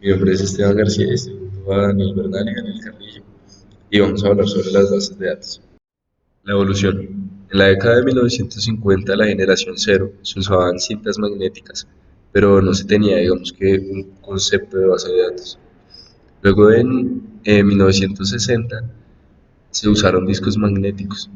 Mi nombre es Esteban García y estoy junto a Daniel Bernal y Daniel Carrillo y vamos a hablar sobre las bases de datos. La evolución. En la década de 1950, la generación cero, se usaban cintas magnéticas, pero no se tenía, digamos que, un concepto de base de datos. Luego en 1960 se usaron discos magnéticos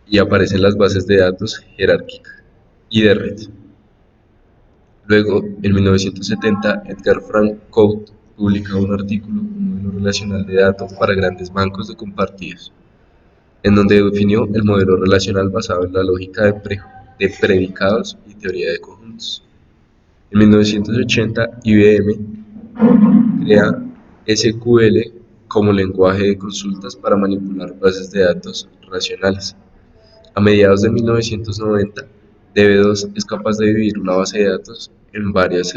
y aparecen las bases de datos jerárquicas y de red. Luego, en 1970, Edgar Frank Cote publica un artículo, un modelo relacional de datos para grandes bancos de compartidos, en donde definió el modelo relacional basado en la lógica de predicados y teoría de conjuntos. En 1980, IBM crea SQL como lenguaje de consultas para manipular bases de datos racionales. A mediados de 1990, DB2 es capaz de dividir una base de datos en varios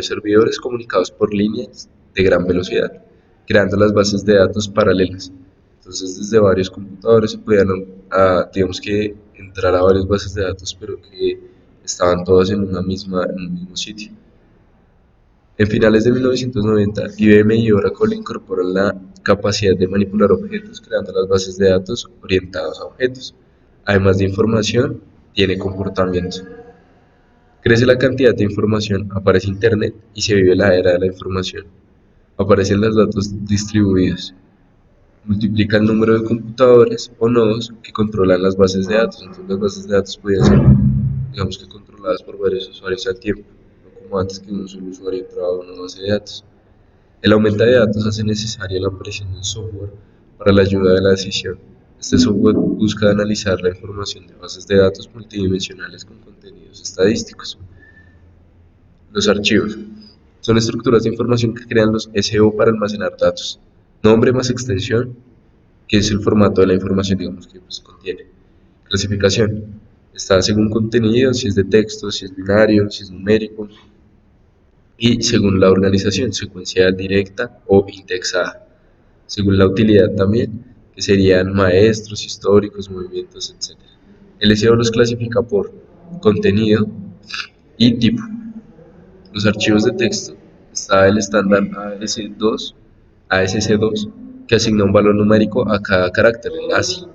servidores comunicados por líneas de gran velocidad, creando las bases de datos paralelas. Entonces, desde varios computadores se podían, digamos que, entrar a varias bases de datos, pero que estaban todas en un mismo sitio. En finales de 1990, IBM y Oracle incorporan la capacidad de manipular objetos creando las bases de datos orientadas a objetos. Además de información, tiene comportamiento. Crece la cantidad de información, aparece Internet y se vive la era de la información. Aparecen los datos distribuidos. Multiplica el número de computadores o nodos que controlan las bases de datos. Entonces las bases de datos podían ser, digamos que controladas por varios usuarios al tiempo, no como antes que un solo usuario entraba a una base de datos. El aumento de datos hace necesaria la aparición de un software para la ayuda de la decisión. Este software busca analizar la información de bases de datos multidimensionales con contenidos estadísticos. Los archivos son estructuras de información que crean los SO para almacenar datos. Nombre más extensión, que es el formato de la información, digamos que pues, contiene. Clasificación. Está según contenido, si es de texto, si es binario, si es numérico, y según la organización, secuencial, directa o indexada. Según la utilidad también, que serían maestros, históricos, movimientos, etc. El SEO los clasifica por contenido y tipo. Los archivos de texto, está el estándar ASC2, que asigna un valor numérico a cada carácter, el ASCII,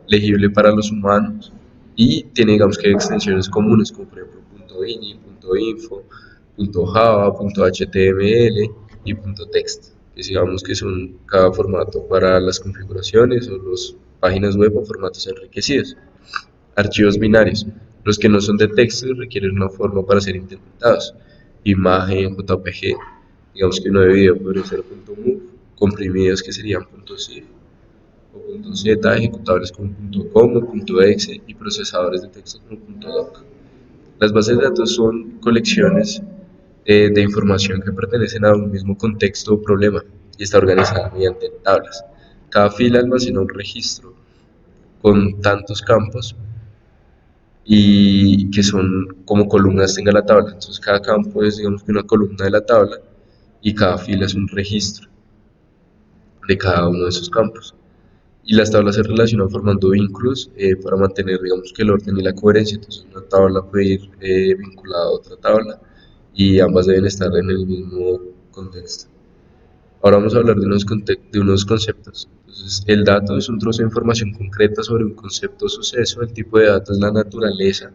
legible para los humanos, y tiene, digamos que, extensiones comunes, como por ejemplo .ini, .info, .java, .html y .text, que digamos que son cada formato para las configuraciones o las páginas web o formatos enriquecidos. Archivos binarios, los que no son de texto y requieren una forma para ser interpretados. Imagen, JPG, digamos que uno de video podría ser .mov, comprimidos que serían .zip o .z, ejecutables como .com o .exe y procesadores de texto como .doc. Las bases de datos son colecciones de información que pertenecen a un mismo contexto o problema y está organizada mediante tablas. Cada fila almacena un registro con tantos campos y que son como columnas tenga la tabla. Entonces cada campo es digamos que una columna de la tabla y cada fila es un registro de cada uno de esos campos. Y las tablas se relacionan formando vínculos para mantener digamos que el orden y la coherencia. Entonces una tabla puede ir vinculada a otra tabla y ambas deben estar en el mismo contexto. Ahora vamos a hablar de unos conceptos. Entonces, el dato es un trozo de información concreta sobre un concepto o suceso. El tipo de dato es la naturaleza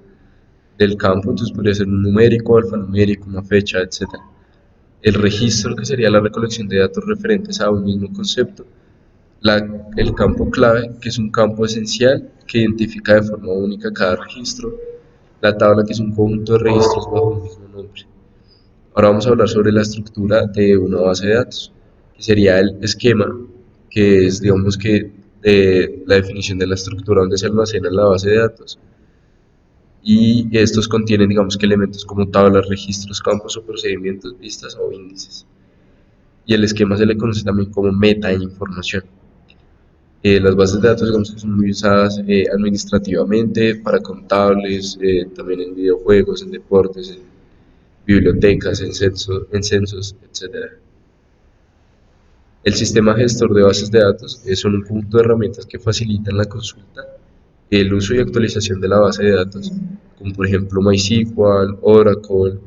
del campo, entonces podría ser un numérico, alfanumérico, una fecha, etcétera. El registro, que sería la recolección de datos referentes a un mismo concepto. El campo clave, que es un campo esencial que identifica de forma única cada registro. La tabla, que es un conjunto de registros bajo un mismo nombre. Ahora vamos a hablar sobre la estructura de una base de datos, que sería el esquema, que es, digamos que, la definición de la estructura donde se almacena la base de datos. Y estos contienen, digamos que, elementos como tablas, registros, campos o procedimientos, vistas o índices. Y el esquema se le conoce también como metainformación. Las bases de datos, digamos que son muy usadas administrativamente, para contables, también en videojuegos, en deportes, en bibliotecas, en censos, etc. El sistema gestor de bases de datos son un conjunto de herramientas que facilitan la consulta, el uso y actualización de la base de datos, como por ejemplo MySQL, Oracle,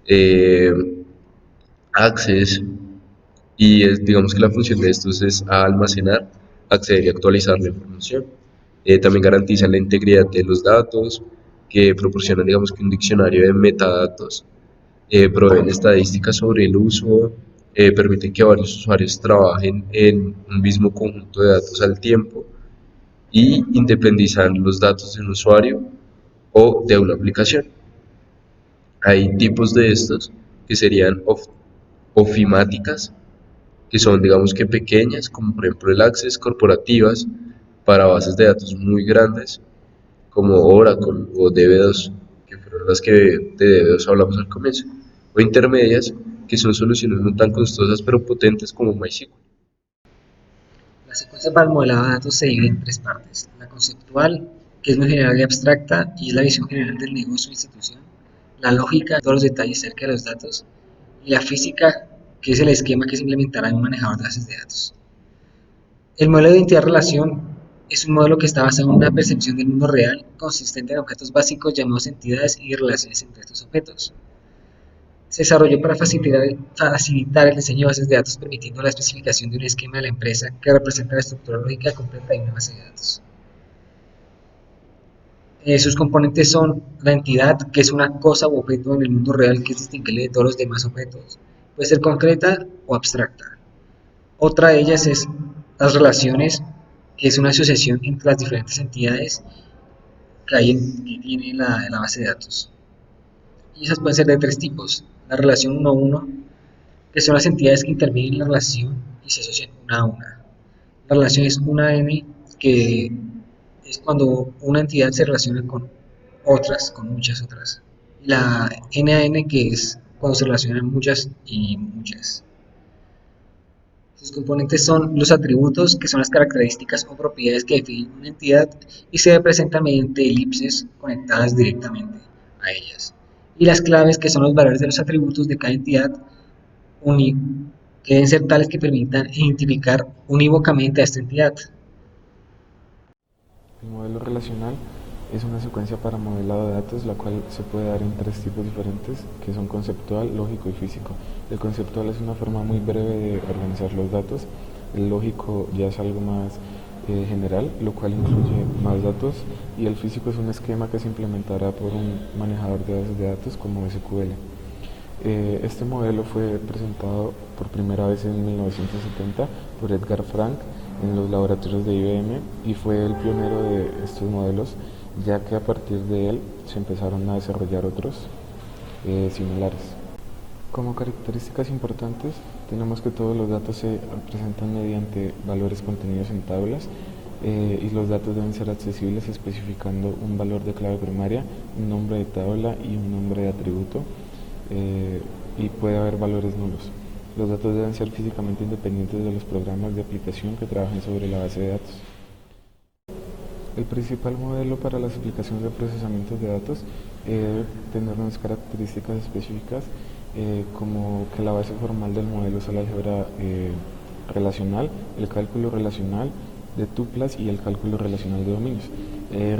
eh, Access, y digamos que la función de estos es almacenar, acceder y actualizar la información. También garantizan la integridad de los datos, que proporcionan, digamos que un diccionario de metadatos, proveen estadísticas sobre el uso, permiten que varios usuarios trabajen en un mismo conjunto de datos al tiempo y independizan los datos de un usuario o de una aplicación. Hay tipos de estos que serían ofimáticas, que son, digamos que pequeñas, como por ejemplo el Access, corporativas, para bases de datos muy grandes, como Oracle o DB2, que fueron las que de DB2 hablamos al comienzo, o intermedias, que son soluciones no tan costosas pero potentes como MySQL. La secuencia para el modelado de datos se divide en tres partes: la conceptual, que es muy general y abstracta y es la visión general del negocio o institución; la lógica, todos los detalles acerca de los datos; y la física, que es el esquema que se implementará en un manejador de bases de datos. El modelo de identidad-relación es un modelo que está basado en una percepción del mundo real consistente en objetos básicos llamados entidades y relaciones entre estos objetos. Se desarrolló para facilitar el diseño de bases de datos, permitiendo la especificación de un esquema de la empresa que representa la estructura lógica completa de una base de datos. Sus componentes son la entidad, que es una cosa u objeto en el mundo real que es distinguible de todos los demás objetos. Puede ser concreta o abstracta. Otra de ellas es las relaciones, que es una asociación entre las diferentes entidades que tiene la base de datos. Y esas pueden ser de tres tipos: la relación uno a uno, que son las entidades que intervienen en la relación y se asocian una a una. La relación es una N, que es cuando una entidad se relaciona con otras, con muchas otras. Y la N a N, que es cuando se relacionan muchas y muchas. Sus componentes son los atributos, que son las características o propiedades que definen una entidad y se representan mediante elipses conectadas directamente a ellas. Y las claves, que son los valores de los atributos de cada entidad, que deben ser tales que permitan identificar unívocamente a esta entidad. El modelo relacional es una secuencia para modelado de datos, la cual se puede dar en tres tipos diferentes, que son conceptual, lógico y físico. El conceptual es una forma muy breve de organizar los datos. El lógico ya es algo más general, lo cual incluye más datos. Y el físico es un esquema que se implementará por un manejador de bases de datos como SQL. Este modelo fue presentado por primera vez en 1970 por Edgar Frank en los laboratorios de IBM y fue el pionero de estos modelos, ya que a partir de él se empezaron a desarrollar otros similares. Como características importantes tenemos que todos los datos se presentan mediante valores contenidos en tablas, y los datos deben ser accesibles especificando un valor de clave primaria, un nombre de tabla y un nombre de atributo, y puede haber valores nulos. Los datos deben ser físicamente independientes de los programas de aplicación que trabajen sobre la base de datos. El principal modelo para las aplicaciones de procesamiento de datos debe tener unas características específicas, como que la base formal del modelo es el álgebra relacional, el cálculo relacional de tuplas y el cálculo relacional de dominios.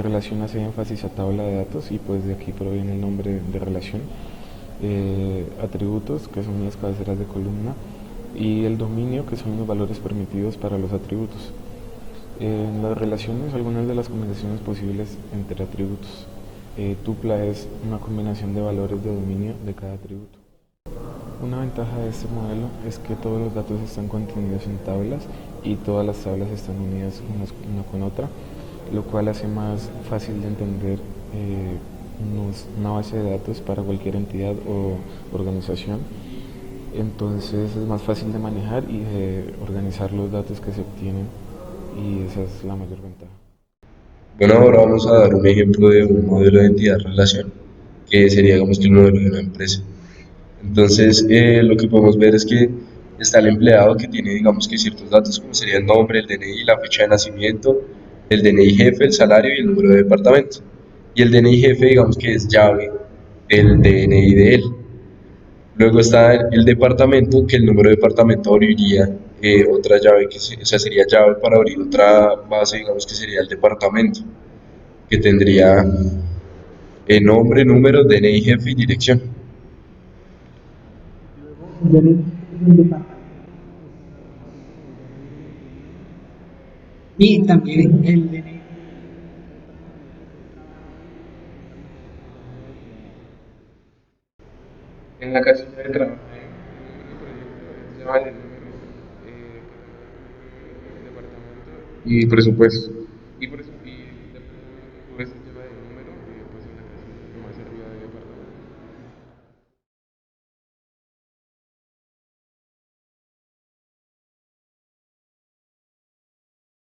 Relación hace énfasis a tabla de datos y pues de aquí proviene el nombre de relación. Atributos, que son las cabeceras de columna, y el dominio, que son los valores permitidos para los atributos. En las relaciones, algunas de las combinaciones posibles entre atributos. Tupla es una combinación de valores de dominio de cada atributo. Una ventaja de este modelo es que todos los datos están contenidos en tablas y todas las tablas están unidas una con otra, lo cual hace más fácil de entender una base de datos para cualquier entidad o organización. Entonces es más fácil de manejar y de organizar los datos que se obtienen, y esa es la mayor ventaja. Bueno, ahora vamos a dar un ejemplo de un modelo de entidad-relación, que sería, digamos que el modelo de una empresa. Entonces, lo que podemos ver es que está el empleado que tiene, digamos que ciertos datos, como sería el nombre, el DNI, la fecha de nacimiento, el DNI jefe, el salario y el número de departamento. Y el DNI jefe, digamos que es llave del DNI de él. Luego está el departamento, que el número de departamento abriría otra llave, o sea, sería llave para abrir otra base, digamos que sería el departamento, que tendría nombre, número, DNI jefe y dirección. funciones del departamento. Y también el DNI. En la casilla de trabajo hay un número de proyecto, se llama el número departamento y presupuesto. Y, y departamento, pues lleva el número, pues en la casilla más arriba de departamento.